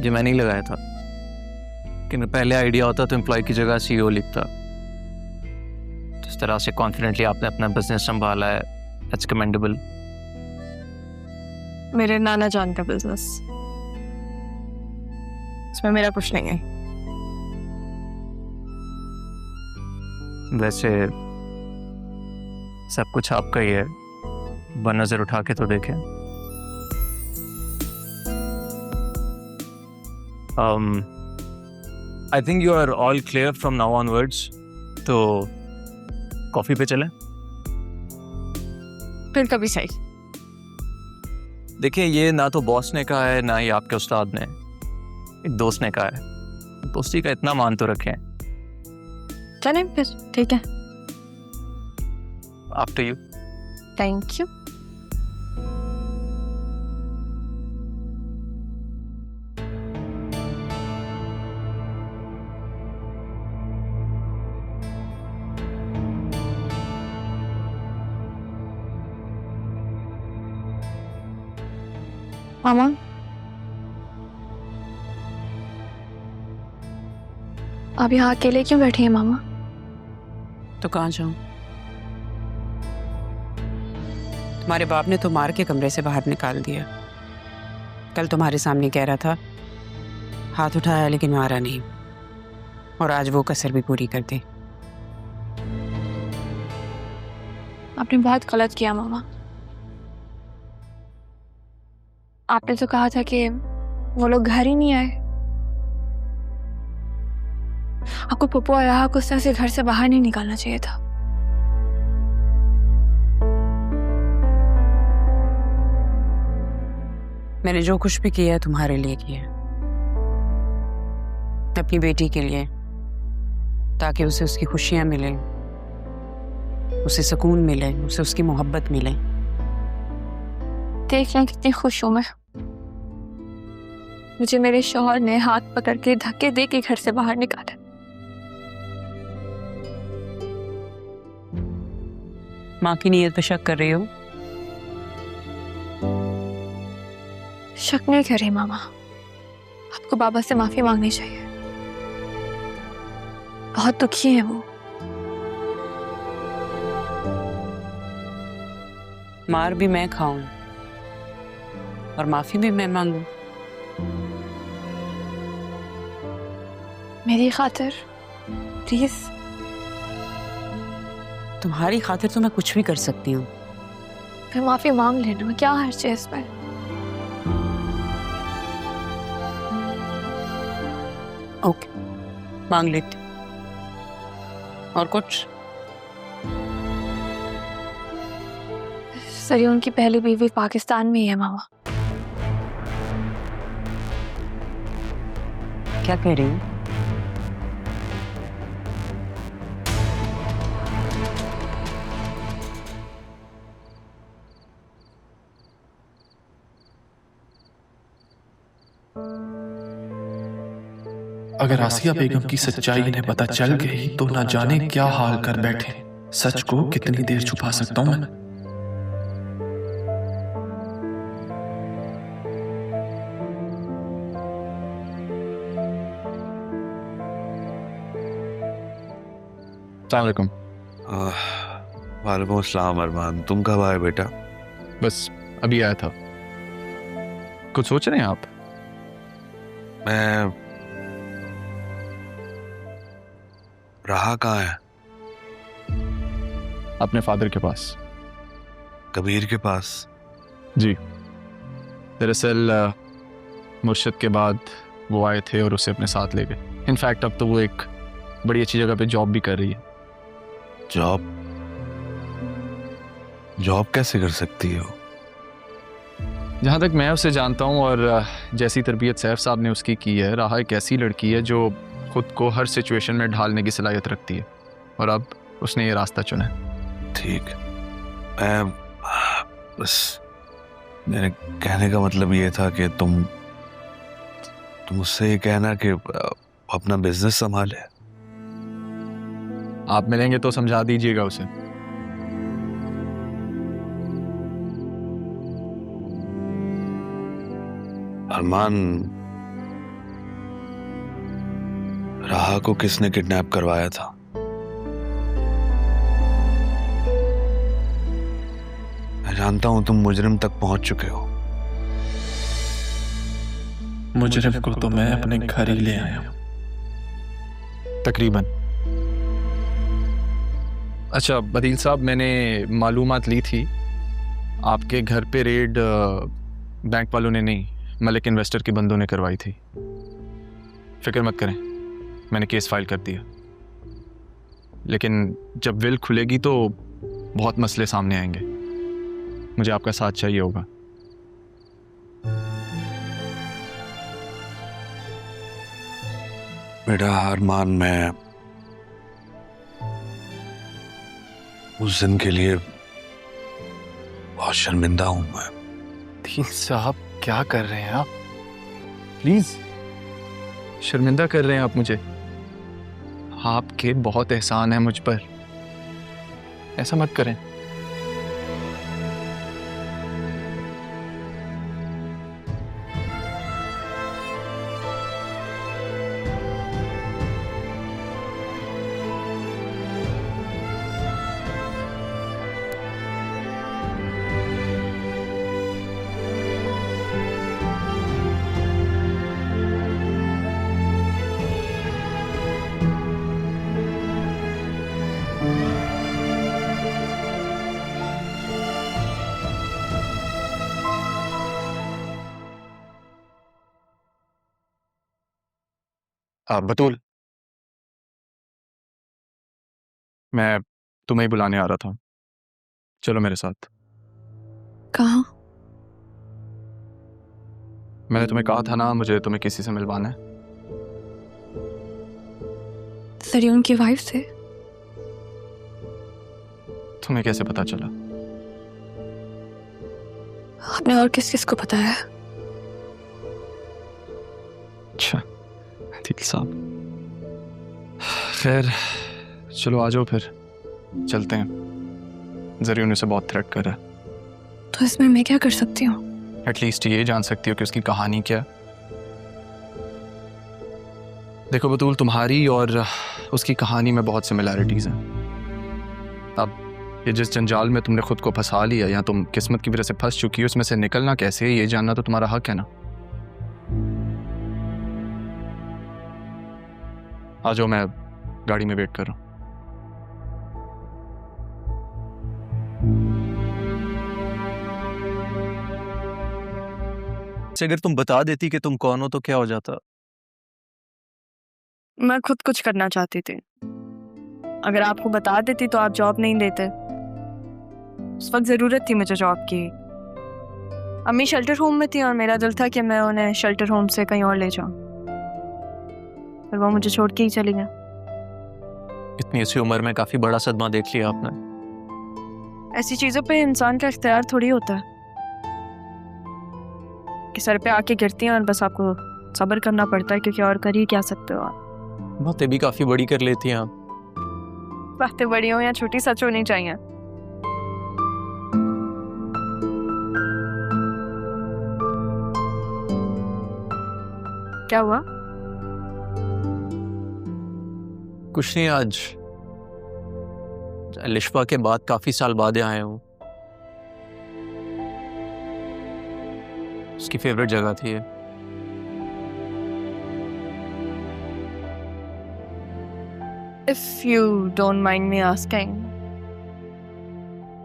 ये मैं नहीं लगाया था, कि मैं पहले आइडिया होता तो एम्प्लॉय की जगह सीईओ लिखता। जिस तरह से कॉन्फिडेंटली आपने अपना बिजनेस संभाला है, दैट्स कमेंडेबल। मेरे नाना जान का बिजनेस, इसमें मेरा कुछ नहीं है। वैसे सब कुछ आपका ही है, नजर उठा के तो देखें। I think you are all clear from now onwards, तो कॉफी पे चलें। फिर कभी सही। देखिए, ये ना तो बॉस ने कहा है ना ही आपके उस्ताद ने, एक दोस्त ने कहा है। दोस्ती का इतना मान तो रखें। चलें फिर, ठीक है। After you. Thank you. मामा, आप यहाँ अकेले क्यों बैठी हैं मामा? तो कहाँ जाऊं? तुम्हारे बाप ने तो मार के कमरे से बाहर निकाल दिया। कल तुम्हारे सामने कह रहा था, हाथ उठाया लेकिन मारा नहीं, और आज वो कसर भी पूरी कर दी। आपने बहुत गलत किया मामा। आपने तो कहा था कि वो लोग घर ही नहीं आए। आपको पप्पू और राहा को उस तरह से घर से बाहर नहीं निकालना चाहिए था। मैंने जो कुछ भी किया है तुम्हारे लिए किया है, अपनी बेटी के लिए, ताकि उसे उसकी खुशियां मिले, उसे सुकून मिले, उसे उसकी मोहब्बत मिले। देख लें कितनी खुश हूं मैं। मुझे मेरे शौहर ने हाथ पकड़ के धक्के दे के घर से बाहर निकाला। माँ की नीयत पे शक कर रही हो? शक नहीं कर रही मामा, आपको बाबा से माफी मांगनी चाहिए। बहुत दुखी है वो। मार भी मैं खाऊं और माफी भी मैं मांगूं? मेरी खातिर प्लीज। तुम्हारी खातिर तो मैं कुछ भी कर सकती हूँ। फिर माफी मांग लेना, क्या हर्ज है इसमें? ओके, मांग लेते। और कुछ? सरी, उनकी पहली बीवी पाकिस्तान में ही है मामा। क्या कह रही हो? अगर आसिया बेगम की सच्चाई इन्हें पता चल गई तो ना जाने क्या हाल कर बैठे। सच को कितनी देर छुपा सकता हूं मैं? अस्सलामुअलैकुम। वालेकुम अस्सलाम अरमान, तुम कब आए बेटा? बस अभी आया था। कुछ सोच रहे हैं आप? मैं रहा कहाँ है? अपने फादर के पास। कबीर के पास? जी, दरअसल मुर्शिद के बाद वो आए थे और उसे अपने साथ ले गए। इनफैक्ट अब तो वो एक बड़ी अच्छी जगह पे जॉब भी कर रही है। जॉब? जॉब कैसे कर सकती हो? जहाँ तक मैं उसे जानता हूँ और जैसी तरबियत सैफ साहब ने उसकी की है, राहा एक ऐसी लड़की है जो खुद को हर सिचुएशन में ढालने की सलाहियत रखती है, और अब उसने ये रास्ता चुना है। ठीक, मैं बस मेरे कहने का मतलब ये था कि तुम उससे ये कहना कि अपना बिजनेस संभाले। आप मिलेंगे तो समझा दीजिएगा उसे। अरमान, राहा को किसने किडनैप करवाया था? मैं जानता हूं तुम मुजरिम तक पहुंच चुके हो। मुजरिम को तो मैं अपने घर ही ले आया हूं। तकरीबन। अच्छा बदील साहब, मैंने मालूमात ली थी आपके घर पे रेड बैंक वालों ने नहीं, मलिक इन्वेस्टर के बंदों ने करवाई थी। फिक्र मत करें, मैंने केस फाइल कर दिया। लेकिन जब विल खुलेगी तो बहुत मसले सामने आएंगे। मुझे आपका साथ चाहिए होगा। बेटा अरमान, मैं उस दिन के लिए बहुत शर्मिंदा हूं। मैं बदील साहब क्या कर रहे हैं आप? प्लीज, शर्मिंदा कर रहे हैं आप मुझे? आपके बहुत एहसान है मुझ पर, ऐसा मत करें। बतूल, मैं तुम्हें ही बुलाने आ रहा था, चलो मेरे साथ। कहाँ? मैंने तुम्हें कहा था ना मुझे तुम्हें किसी से मिलवाना है। सर, उनकी वाइफ से? तुम्हें कैसे पता चला? आपने और किस किस को बताया? अच्छा ठीक साहब, खैर चलो आ जाओ फिर चलते हैं। जरिए उन्हें से बहुत थ्रेट कर रहा है। तो इसमें मैं क्या कर सकती हूँ? एटलीस्ट ये जान सकती हो कि उसकी कहानी क्या है। देखो बतूल, तुम्हारी और उसकी कहानी में बहुत सिमिलैरिटीज हैं। अब ये जिस जंजाल में तुमने खुद को फंसा लिया या तुम किस्मत की वजह से फंस चुकी हो, उसमें से निकलना कैसे है ये जानना तो तुम्हारा हक है ना। आ जाओ, मैं गाड़ी में वेट कर रहा हूँ। अगर तुम बता देती कि तुम कौन हो तो क्या हो जाता? मैं खुद कुछ करना चाहती थी। अगर आपको बता देती तो आप जॉब नहीं देते। उस वक्त जरूरत थी मुझे जॉब की। अम्मी शेल्टर होम में थी और मेरा दिल था कि मैं उन्हें शेल्टर होम से कहीं और ले जाऊं, पर वो मुझे छोड़ के ही चली गई। इतनी सी उम्र में काफी बड़ा सदमा देख लिया आपने। ऐसी चीजों पे इंसान का इख्तियार थोड़ी होता है कि सर पे आके गिरती हैं और बस आपको सब्र करना पड़ता है, क्योंकि और कर ही क्या सकते हो आप। बातें भी काफी बड़ी कर लेती हैं आप। बातें बड़ी हो या छोटी, सच होनी चाहिए। क्या हुआ? कुछ नहीं, आज लिशफा के बाद काफी साल बाद आए हूँ। उसकी फेवरेट जगह थी ये। If you don't mind me asking,